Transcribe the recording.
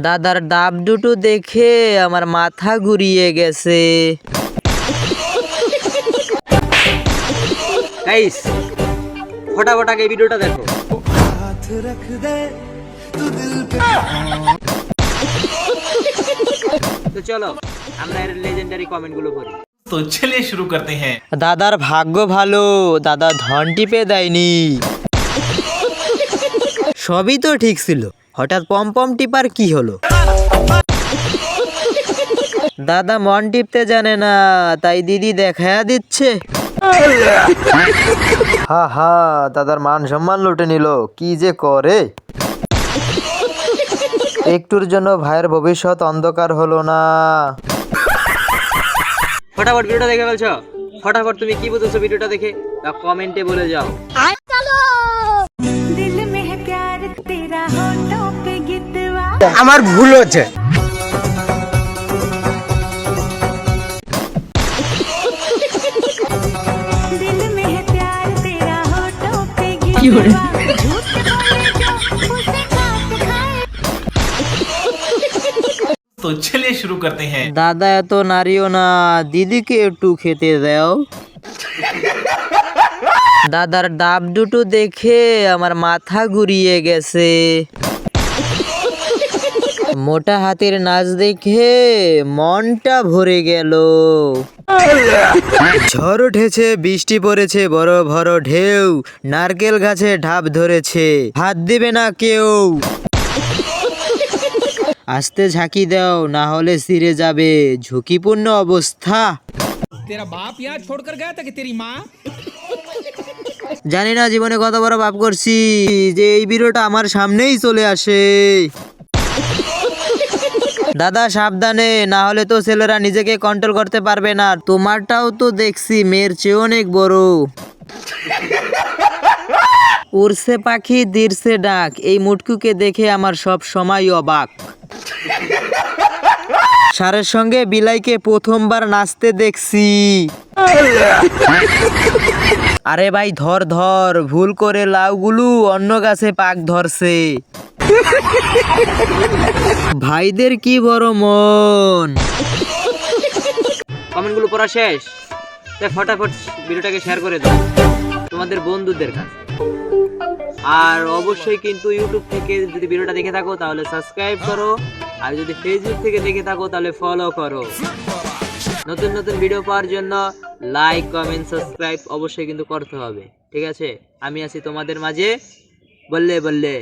দাদার ডাব দুটো দেখে আমার মাথা ঘুরিয়ে গেছে। গাইস, ফটাফট আগে ভিডিওটা দেখো। তো চলো আমরা এর লেজেন্ডারি কমেন্ট গুলো পড়ি। তো চলিए शुरू करते हैं। দাদার ভাগ্য ভালো, দাদা ধন টিপে দেয়নি। সবই তো ঠিক ছিল, হঠাৎ পম টিপার কি হলো? দাদা মন টিপতে জানে না, তাই দিদি দেখায়া দিচ্ছে। হা হা, দাদার মান সম্মান লুটে নিল, কি যে করে। একটুর জন্য ভাইয়ের ভবিষ্যৎ অন্ধকার হলো না। ফটাফট ভিডিওটা দেখে ফেলছো? ফটাফট তুমি কি বুঝেছো ভিডিওটা দেখে তা কমেন্টে বলে যাও। আমার ভুল হচ্ছে। तो चलिए शुरू करते हैं। দাদা এত নারিও না, দিদিকে একটু খেতে দাও। দাদার ডাব দুটো দেখে আমার মাথা ঘুরিয়ে গেছে। মোটা হাতির নাচ দেখে মনটা ভরে গেল। ঝড় উঠেছে, বৃষ্টি পড়েছে, বড় বড় ঢেউ, নারকেল গাছে ঢাপ ধরেছে, হাত দিবে না কেউ। আস্তে ঝাঁকি দাও, না হলে ছিঁড়ে যাবে, ঝুঁকিপূর্ণ অবস্থা। तेरा बाप यहाँ छोड़कर गया था कि तेरी माँ? জানি না জীবনে কত বড় পাপ করছি যে এই ভিডিওটা আমার সামনেই চলে আসে। দাদা সাবধানে, না হলে তো ছেলেরা নিজেকে কন্ট্রোল করতে পারবে না। তোমারটাও তো দেখছি মেয়ের চেয়ে অনেক বড়। উড়ছে পাখি, দিরছে ডাক, এই মুটকুকে দেখে আমার সব সময় অবাক। ষাঁড়ের সঙ্গে বিলাইকে প্রথমবার নাচতে দেখছি। আরে ভাই ধর ধর, ভুল করে লাউগুলো অন্য গাছে পাক ধরছে। ভাইদের কি বড় মন। কমেন্টগুলো পড়া শেষ, তাই ফটাফট ভিডিওটাকে শেয়ার করে দাও তোমাদের বন্ধুদের কাছে। আর অবশ্যই কিন্তু ইউটিউব থেকে যদি ভিডিওটা দেখে থাকো তাহলে সাবস্ক্রাইব করো, আর যদি ফেসবুক থেকে দেখে থাকো তাহলে ফলো করো। নতুন নতুন ভিডিও পাওয়ার জন্য লাইক, কমেন্ট, সাবস্ক্রাইব অবশ্যই কিন্তু করতে হবে, ঠিক আছে? আমি আছি তোমাদের মাঝে, বললে বললে।